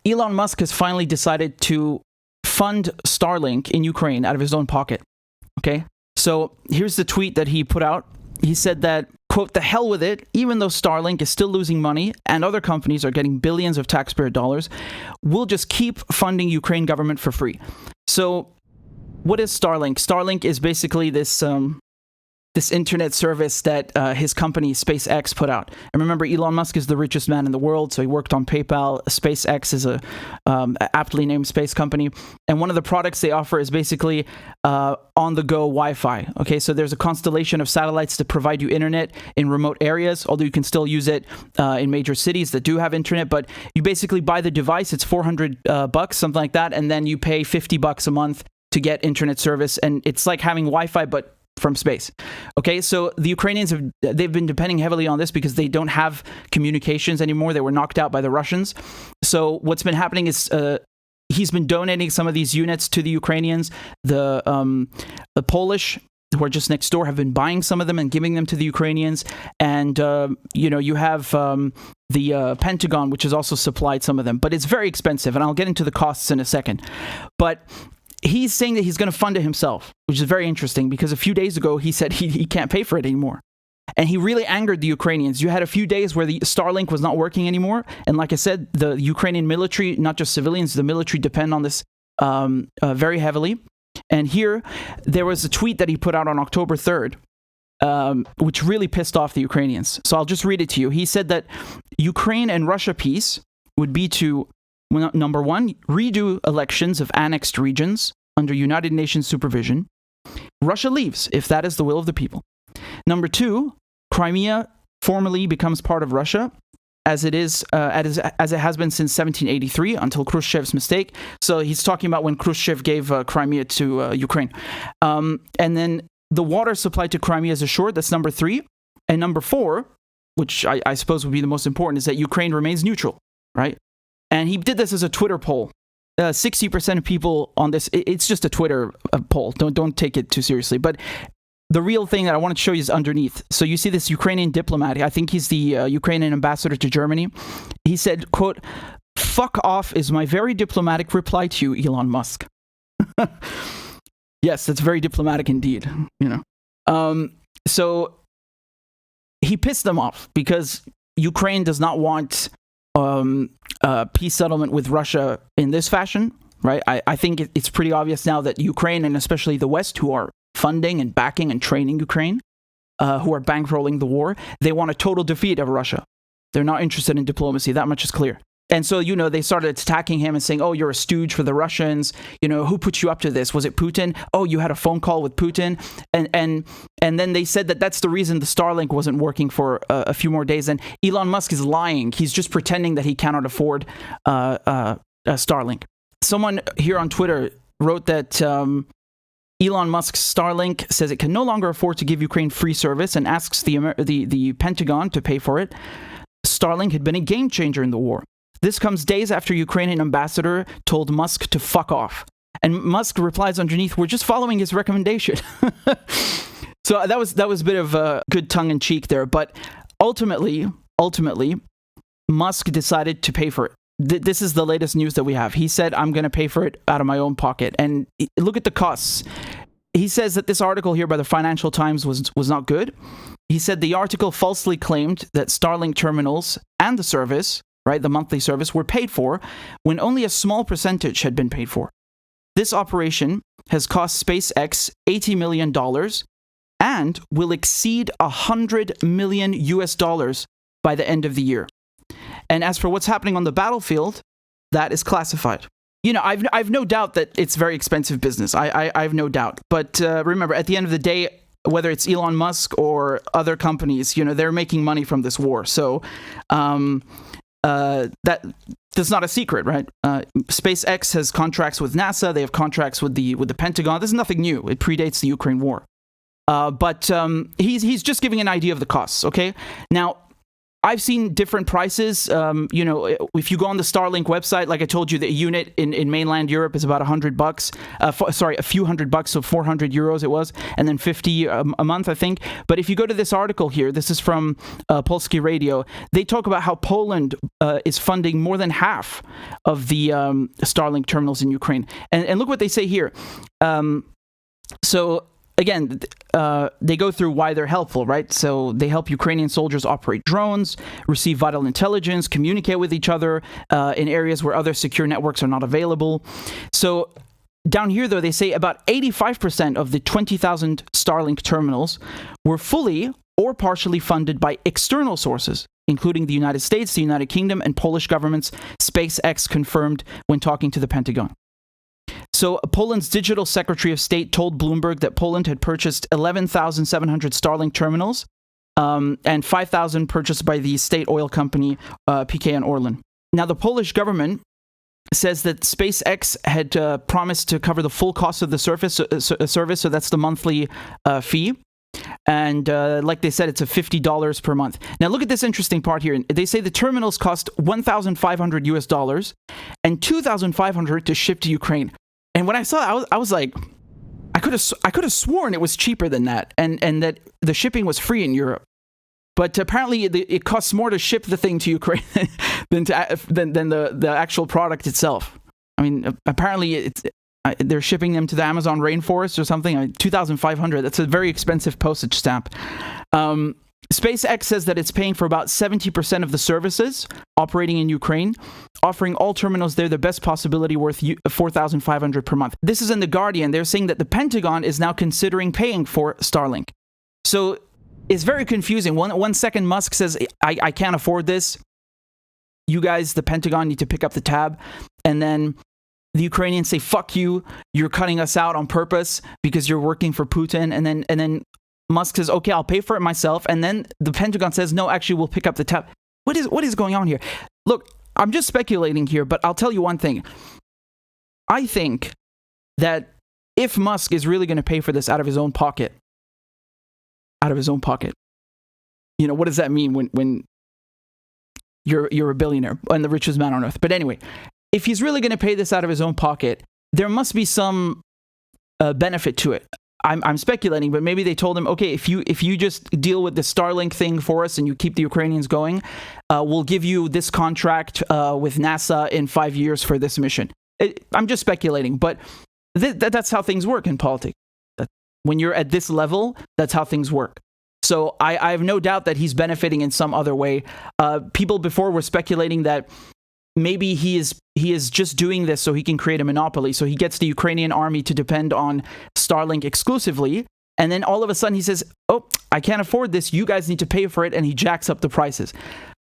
Elon Musk has finally decided to fund Starlink in Ukraine out of his own pocket. Okay? So here's the tweet that he put out. He said that, quote, "The hell with it, even though Starlink is still losing money and other companies are getting billions of taxpayer dollars, we'll just keep funding Ukraine government for free." So what is Starlink? Starlink is basically this internet service that his company SpaceX put out. And remember, Elon Musk is the richest man in the world, so he worked on PayPal. SpaceX is a aptly named space company. And one of the products they offer is basically on-the-go Wi-Fi. Okay, so there's a constellation of satellites to provide you internet in remote areas, although you can still use it in major cities that do have internet. But you basically buy the device, it's $400, something like that, and then you pay $50 a month to get internet service. And it's like having Wi-Fi, but from space. Okay, so the Ukrainians they've been depending heavily on this because they don't have communications anymore. They were knocked out by the Russians. So what's been happening is he's been donating some of these units to the Ukrainians. The Polish, who are just next door, have been buying some of them and giving them to the Ukrainians. And you have the Pentagon, which has also supplied some of them, but it's very expensive. And I'll get into the costs in a second. But he's saying that he's going to fund it himself, which is very interesting because a few days ago he said he can't pay for it anymore. And he really angered the Ukrainians. You had a few days where the Starlink was not working anymore. And like I said, the Ukrainian military, not just civilians, the military depend on this very heavily. And here, there was a tweet that he put out on October 3rd, which really pissed off the Ukrainians. So I'll just read it to you. He said that Ukraine and Russia peace would be to, number one, redo elections of annexed regions under United Nations supervision. Russia leaves, if that is the will of the people. Number two, Crimea formally becomes part of Russia, as it is, as it has been since 1783, until Khrushchev's mistake. So he's talking about when Khrushchev gave Crimea to Ukraine. And then the water supply to Crimea is assured. That's number three. And number four, which I suppose would be the most important, is that Ukraine remains neutral, right? And he did this as a Twitter poll. 60% of people on this, it's just a Twitter poll. Don't take it too seriously. But the real thing that I want to show you is underneath. So you see this Ukrainian diplomat. I think he's the Ukrainian ambassador to Germany. He said, quote, "Fuck off is my very diplomatic reply to you, Elon Musk." Yes, that's very diplomatic indeed. So he pissed them off because Ukraine does not want peace settlement with Russia in this fashion, right? I think it's pretty obvious now that Ukraine, and especially the West, who are funding and backing and training Ukraine, who are bankrolling the war, they want a total defeat of Russia. They're not interested in diplomacy. That much is clear. And so, they started attacking him and saying, "Oh, you're a stooge for the Russians. Who put you up to this? Was it Putin? Oh, you had a phone call with Putin." And then they said that that's the reason the Starlink wasn't working for a few more days. And Elon Musk is lying. He's just pretending that he cannot afford Starlink. Someone here on Twitter wrote that Elon Musk's Starlink says it can no longer afford to give Ukraine free service and asks the Pentagon to pay for it. Starlink had been a game changer in the war. This comes days after Ukrainian ambassador told Musk to fuck off. And Musk replies underneath, "We're just following his recommendation." So that was a bit of a good tongue-in-cheek there. But ultimately, Musk decided to pay for it. This is the latest news that we have. He said, "I'm going to pay for it out of my own pocket." And look at the costs. He says that this article here by the Financial Times was not good. He said the article falsely claimed that Starlink terminals and the service, right, the monthly service, were paid for when only a small percentage had been paid for. This operation has cost SpaceX $80 million and will exceed $100 million by the end of the year. And as for what's happening on the battlefield, that is classified. I've no doubt that it's very expensive business. I have no doubt. But remember, at the end of the day, whether it's Elon Musk or other companies, they're making money from this war. So that's not a secret, right? SpaceX has contracts with NASA. They have contracts with the Pentagon. This is nothing new. It predates the Ukraine war. But he's just giving an idea of the costs, okay? Now, I've seen different prices. If you go on the Starlink website, like I told you, the unit in mainland Europe is about $100. A few $100, so 400 euros it was, and then 50 a month, I think. But if you go to this article here, this is from Polskie Radio. They talk about how Poland is funding more than half of the Starlink terminals in Ukraine, and look what they say here. So again, they go through why they're helpful, right? So they help Ukrainian soldiers operate drones, receive vital intelligence, communicate with each other in areas where other secure networks are not available. So down here, though, they say about 85% of the 20,000 Starlink terminals were fully or partially funded by external sources, including the United States, the United Kingdom, and Polish governments, SpaceX confirmed when talking to the Pentagon. So Poland's digital secretary of state told Bloomberg that Poland had purchased 11,700 Starlink terminals and 5,000 purchased by the state oil company PKN Orlen. Now, the Polish government says that SpaceX had promised to cover the full cost of the service, so that's the monthly fee. And like they said, it's a $50 per month. Now, look at this interesting part here. They say the terminals cost $1,500 and $2,500 to ship to Ukraine. And when I saw it, I was like, I could have sworn it was cheaper than that, and that the shipping was free in Europe. But apparently, it costs more to ship the thing to Ukraine than the actual product itself. I mean, apparently they're shipping them to the Amazon rainforest or something. I mean, $2,500. That's a very expensive postage stamp. SpaceX says that it's paying for about 70% of the services operating in Ukraine, offering all terminals there the best possibility worth $4,500 per month. This is in The Guardian. They're saying that the Pentagon is now considering paying for Starlink. So it's very confusing. One second, Musk says, I can't afford this. You guys, the Pentagon, need to pick up the tab. And then the Ukrainians say, fuck you. You're cutting us out on purpose because you're working for Putin. And then Musk says, okay, I'll pay for it myself. And then the Pentagon says, no, actually, we'll pick up the tab. What is going on here? Look, I'm just speculating here, but I'll tell you one thing. I think that if Musk is really going to pay for this out of his own pocket, you know, what does that mean when you're a billionaire and the richest man on earth? But anyway, if he's really going to pay this out of his own pocket, there must be some benefit to it. I'm speculating, but maybe they told him, okay, if you just deal with the Starlink thing for us and you keep the Ukrainians going, we'll give you this contract with NASA in 5 years for this mission. I'm just speculating, but that's how things work in politics. When you're at this level, that's how things work. So I have no doubt that he's benefiting in some other way. People before were speculating that maybe he is just doing this so he can create a monopoly. So he gets the Ukrainian army to depend on Starlink exclusively. And then all of a sudden he says, oh, I can't afford this. You guys need to pay for it. And he jacks up the prices.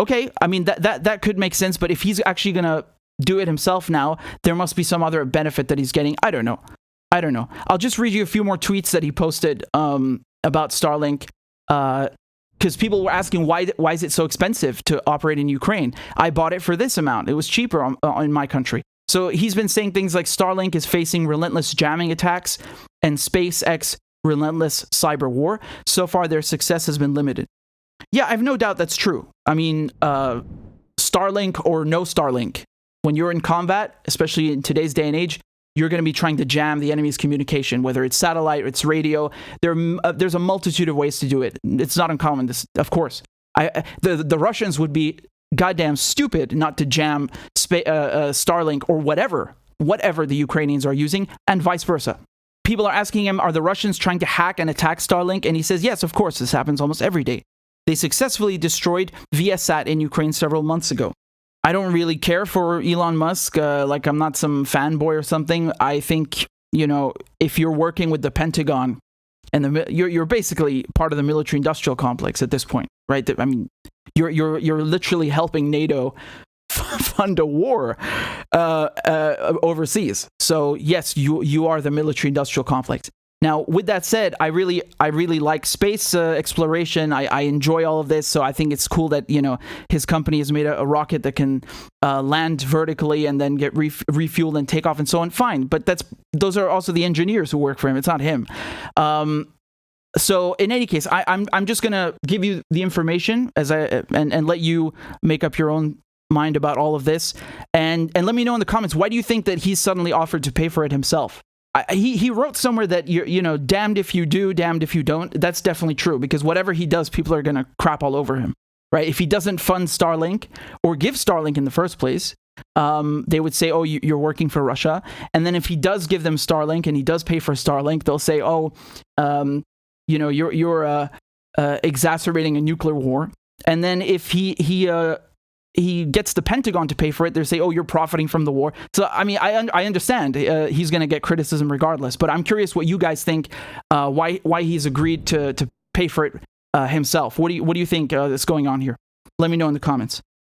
Okay, I mean, that could make sense. But if he's actually going to do it himself now, there must be some other benefit that he's getting. I don't know. I'll just read you a few more tweets that he posted about Starlink. Because people were asking, why is it so expensive to operate in Ukraine? I bought it for this amount. It was cheaper in my country. So he's been saying things like Starlink is facing relentless jamming attacks and SpaceX relentless cyber war. So far, their success has been limited. Yeah, I have no doubt that's true. I mean, Starlink or no Starlink, when you're in combat, especially in today's day and age, you're going to be trying to jam the enemy's communication, whether it's satellite or it's radio. There's a multitude of ways to do it. It's not uncommon, of course. The Russians would be goddamn stupid not to jam Starlink or whatever the Ukrainians are using, and vice versa. People are asking him, are the Russians trying to hack and attack Starlink? And he says, yes, of course, this happens almost every day. They successfully destroyed Viasat in Ukraine several months ago. I don't really care for Elon Musk, like I'm not some fanboy or something. I think, you know, if you're working with the Pentagon and you're basically part of the military-industrial complex at this point, right? I mean, you're literally helping NATO fund a war overseas. So yes, you are the military-industrial complex. Now, with that said, I really like space exploration. I enjoy all of this, so I think it's cool that, you know, his company has made a rocket that can land vertically and then get refueled and take off and so on. Fine, but those are also the engineers who work for him. It's not him. So in any case, I'm just gonna give you the information and let you make up your own mind about all of this, and let me know in the comments, why do you think that he's suddenly offered to pay for it himself? He wrote somewhere that you're damned if you do, damned if you don't. That's definitely true, because whatever he does, people are gonna crap all over him, right? If he doesn't fund Starlink or give Starlink in the first place, they would say, oh, you're working for Russia. And then if he does give them Starlink and he does pay for Starlink, they'll say, oh, you're exacerbating a nuclear war. And then if he gets the Pentagon to pay for it, they say, oh, you're profiting from the war. So, I mean, I understand he's going to get criticism regardless, but I'm curious what you guys think, why he's agreed to pay for it himself. What do you think is going on here? Let me know in the comments.